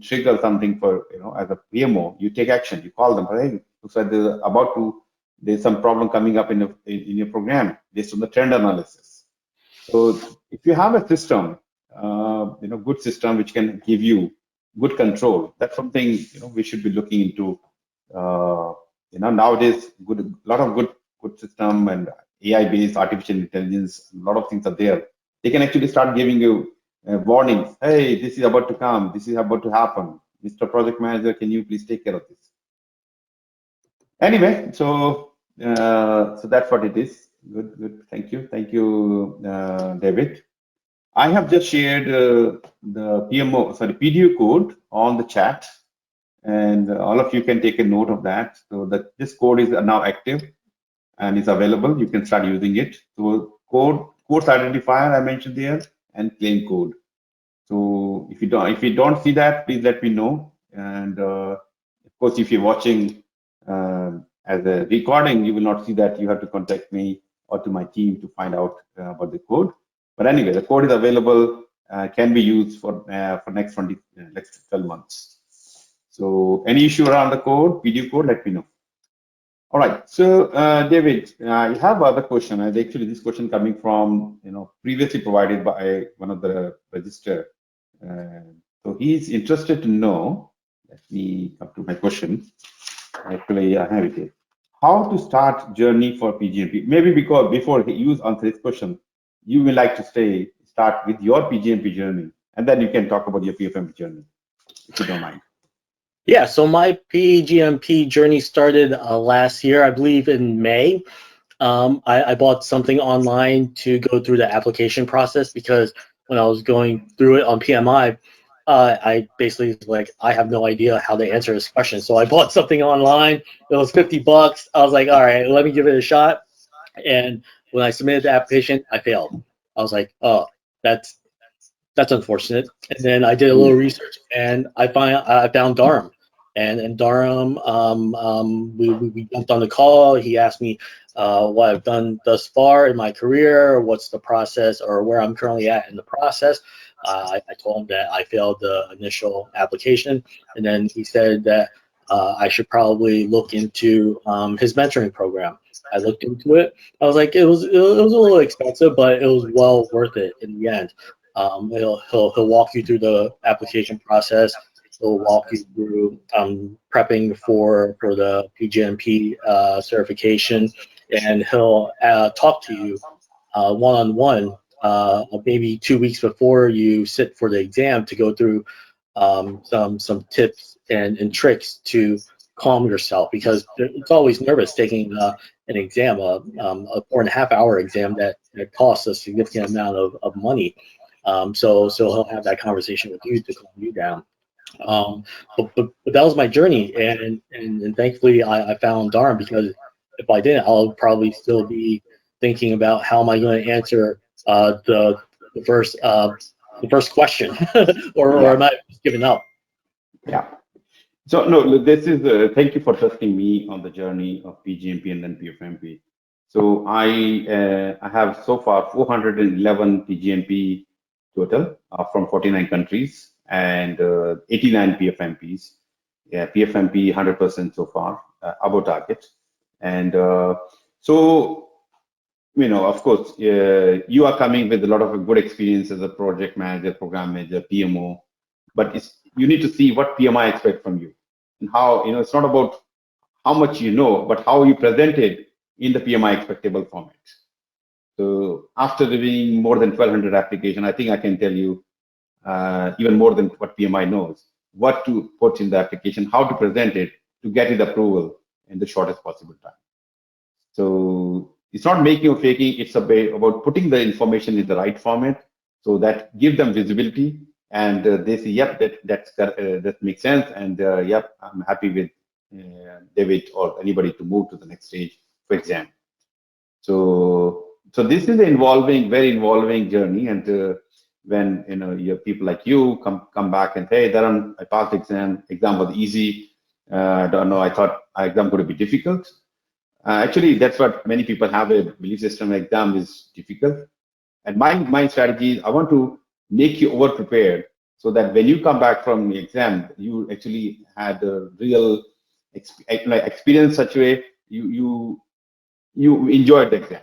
trigger something for, as a PMO, you take action. You call them, hey, looks like there's some problem coming up in your program based on the trend analysis. So if you have a system, good system which can give you good control, that's something we should be looking into. Nowadays, a lot of good system and AI-based artificial intelligence, a lot of things are there. They can actually start giving you warnings. Hey, this is about to come. This is about to happen. Mr. Project Manager, can you please take care of this? Anyway, so that's what it is. Good. Thank you, David. I have just shared the PDU code on the chat, and all of you can take a note of that. So that this code is now active and is available. You can start using it. So codes identifier I mentioned there, and claim code. So if you don't see that, please let me know. And of course, if you're watching as a recording, you will not see that. You have to contact me or to my team to find out about the code. But anyway, the code is available, can be used for next 12 months. So any issue around the code, PDU code, let me know. All right. So David, I have other question. And actually, this question coming from previously provided by one of the register. So he's interested to know. Let me come to my question. Actually, I have it here. How to start journey for PgMP? Maybe because before you answer this question, you will like to start with your PgMP journey, and then you can talk about your PfMP journey, if you don't mind. Yeah, so my PgMP journey started last year, I believe in May. I bought something online to go through the application process because when I was going through it on PMI, I basically was like, I have no idea how to answer this question. So I bought something online. It was $50. I was like, all right, let me give it a shot. And when I submitted the application, I failed. I was like, oh, that's unfortunate. And then I did a little research, and I found Dharam, and Dharam, we jumped on the call. He asked me what I've done thus far in my career, what's the process, or where I'm currently at in the process. I told him that I failed the initial application, and then he said that I should probably look into his mentoring program. I looked into it. I was like, it was a little expensive, but it was well worth it in the end. He'll walk you through the application process. He'll walk you through prepping for the PgMP certification, and he'll talk to you one-on-one maybe 2 weeks before you sit for the exam to go through some tips and tricks to calm yourself, because it's always nervous taking an exam, a 4.5-hour exam that costs a significant amount of money. So he'll have that conversation with you to calm you down. But that was my journey, and thankfully I found Dharam, because if I didn't, I'll probably still be thinking about how am I going to answer the first question, or am I just giving up? Yeah. So no, this is thank you for trusting me on the journey of PgMP and then PfMP. So I have so far 411 PgMP total from 49 countries and 89 PfMPs. Yeah, PfMP 100% so far, above target. And so, of course, you are coming with a lot of good experience as a project manager, program manager, PMO, but you need to see what PMI expect from you and how, it's not about how much you know, but how you present it in the PMI expectable format. So after reviewing more than 1,200 applications, I think I can tell you even more than what PMI knows, what to put in the application, how to present it to get it approval in the shortest possible time. So it's not making or faking, it's about putting the information in the right format so that give them visibility, and they say, yep, that makes sense, and yep, I'm happy with David or anybody to move to the next stage for exam. So this is an very involving journey, and when you have people like you come back and say, hey, Dharam, I passed exam was easy. I don't know, I thought our exam could be difficult. Actually, that's what many people have a belief system. Exam is difficult, and my strategy is I want to make you over prepared so that when you come back from the exam, you actually had a real experience such a way you enjoyed the exam,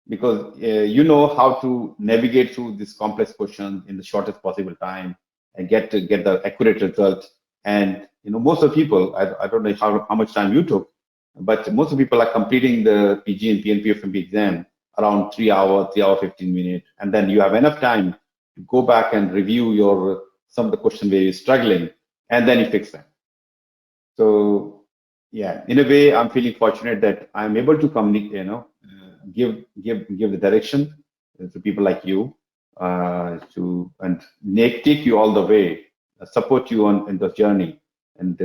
because you know how to navigate through this complex question in the shortest possible time and get the accurate result. And most of the people, I don't know how much time you took, but most of the people are completing the PgMP and PfMP exam around 3 hours, 15 minutes, and then you have enough time to go back and review some of the questions where you're struggling, and then you fix them. So yeah, in a way, I'm feeling fortunate that I'm able to communicate, give the direction to people like you, and take you all the way, support you in the journey, and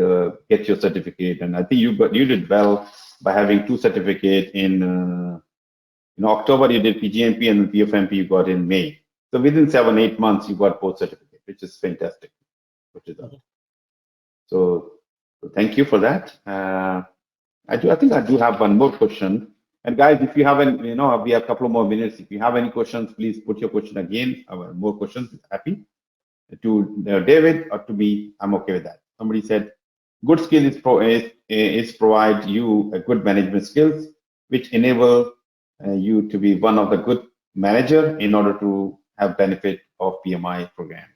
get your certificate. And I think you did well by having 2 certificates in October. You did PgMP, and PfMP you got in May. So within 7-8 months you got both certificates, which is fantastic. So thank you for that. I think I do have one more question. And guys, if you have any, we have a couple of more minutes. If you have any questions, please put your question again. More questions, happy. To David or to me, I'm okay with that. Somebody said, good skill is provide you a good management skills, which enable you to be one of the good manager in order to have benefit of PMI program.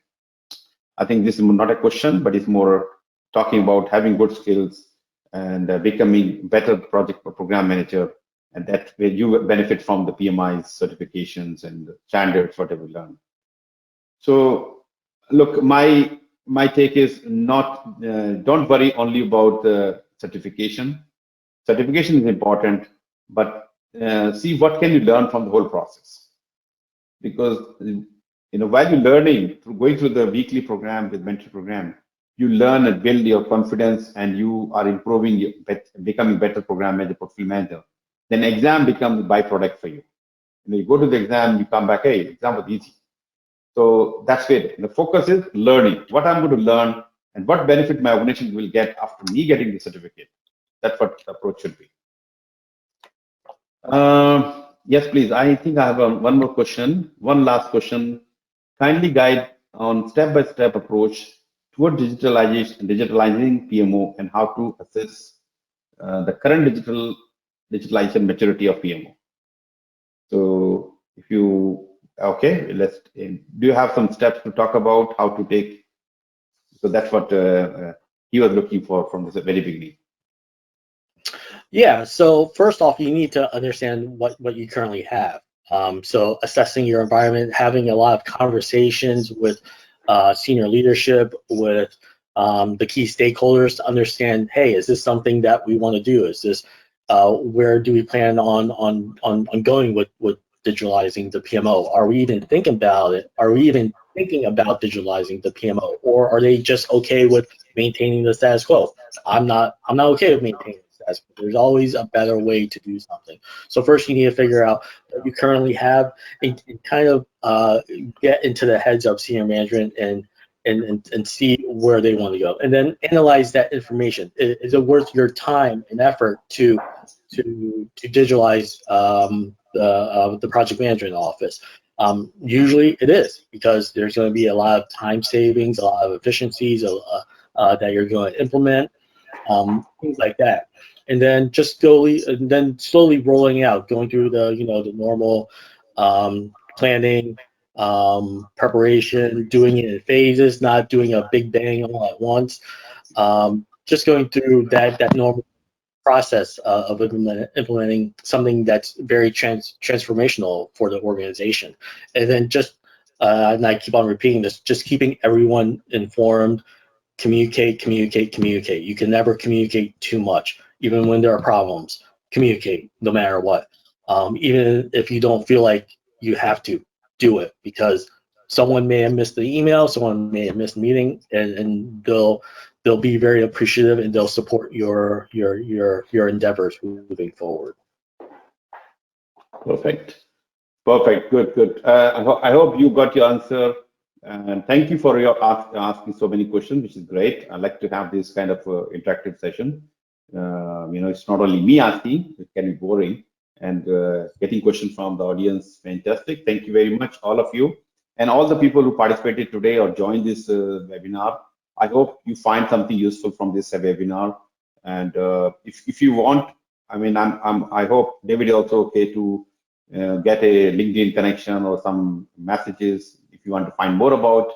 I think this is not a question, but it's more talking about having good skills and becoming better project or program manager, and that where you benefit from the PMI certifications and standards, whatever we learn. So look, my take is not, don't worry only about the certification. Certification is important, but see what can you learn from the whole process. Because while you're learning through going through the weekly program with mentor program, you learn and build your confidence, and you are improving, becoming better program manager, portfolio manager. Then exam becomes byproduct for you. You go to the exam, you come back, hey, exam was easy. So that's it. The focus is learning. What I'm going to learn and what benefit my organization will get after me getting the certificate. That's what the approach should be. Yes, please. I think I have one more question. One last question. Kindly guide on step-by-step approach toward digitalizing PMO and how to assess the current digitalization maturity of PMO. So if you, okay, do you have some steps to talk about how to take? So that's what he was looking for from the very beginning. Yeah, so first off, you need to understand what you currently have. So assessing your environment, having a lot of conversations with senior leadership, with the key stakeholders to understand, hey, is this something that we want to do? Is this, where do we plan on going with digitalizing the PMO? Are we even thinking about it? Are we even thinking about digitalizing the PMO? Or are they just okay with maintaining the status quo? I'm not okay with maintaining. There's always a better way to do something. So first you need to figure out what you currently have and kind of get into the heads of senior management and see where they want to go. And then analyze that information. Is it worth your time and effort to digitalize the project management office? Usually it is, because there's going to be a lot of time savings, a lot of efficiencies that you're going to implement, things like that. And then just slowly rolling out, going through the the normal planning, preparation, doing it in phases, not doing a big bang all at once. Just going through that normal process of implementing something that's very transformational for the organization. And then just and I keep on repeating this, just keeping everyone informed. Communicate. You can never communicate too much, even when there are problems. Communicate no matter what. Even if you don't feel like you have to, do it, because someone may have missed the email, someone may have missed the meeting, and they'll be very appreciative, and they'll support your endeavors moving forward. Perfect. Good. I hope you got your answer. And thank you for your asking so many questions, which is great. I like to have this kind of interactive session. It's not only me asking; it can be boring. And getting questions from the audience, fantastic. Thank you very much, all of you, and all the people who participated today or joined this webinar. I hope you find something useful from this webinar. And if you want, I hope David is also okay to get a LinkedIn connection or some messages if you want to find more about,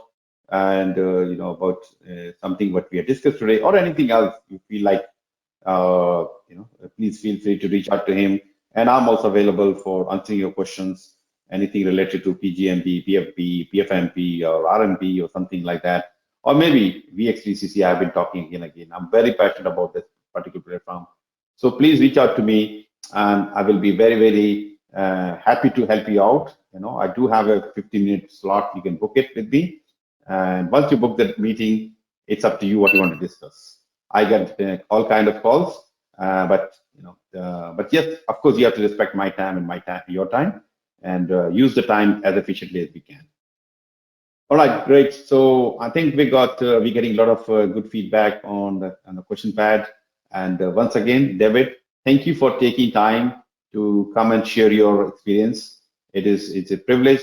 and about something what we have discussed today, or anything else you feel like, please feel free to reach out to him. And I'm also available for answering your questions, anything related to PgMP, PfP, PfMP, or RMP, or something like that. Or maybe VX3CC, I've been talking again and again. I'm very passionate about this particular platform. So please reach out to me, and I will be very, very happy to help you out. I do have a 15-minute slot. You can book it with me. And once you book that meeting, it's up to you what you want to discuss. I get all kind of calls, but yes, of course, you have to respect my time and your time, and use the time as efficiently as we can. All right, great. So I think we're getting a lot of good feedback on the question pad. And once again, David, thank you for taking time to come and share your experience. It's a privilege,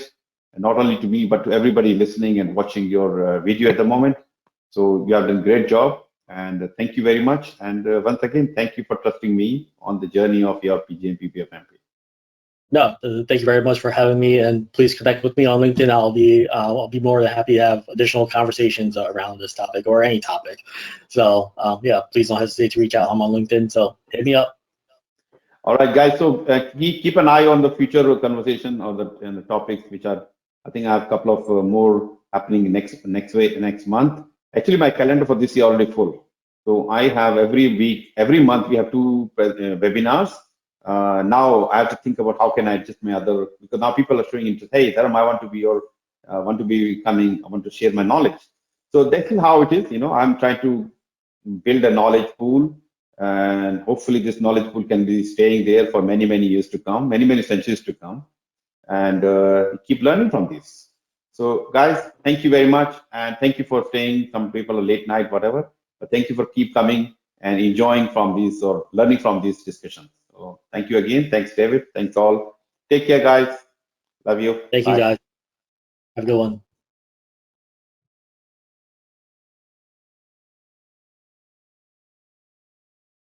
not only to me, but to everybody listening and watching your video at the moment. So you have done a great job, and thank you very much. And once again, thank you for trusting me on the journey of your PgMP PfMP. No, thank you very much for having me, and please connect with me on LinkedIn. I'll be more than happy to have additional conversations around this topic or any topic. So yeah, please don't hesitate to reach out. I'm on LinkedIn, so hit me up. All right, guys. So keep an eye on the future conversation or the topics, which are, I think I have a couple of more happening next month. Actually, my calendar for this year already full. So I have every month we have 2 webinars. Now I have to think about how can I adjust my other, because now people are showing interest. Hey, Dharam, I want to be your I want to be becoming, I want to share my knowledge. So this is how it is. I'm trying to build a knowledge pool, and hopefully this knowledge pool can be staying there for many, many years to come, many, many centuries to come, and keep learning from this. So guys, thank you very much, and thank you for staying. Some people are late night, whatever, but thank you for keep coming and enjoying from these or learning from these discussions. So thank you again. Thanks, David. Thanks all. Take care, guys. Love you. Thank you, Bye. guys. Have a good one.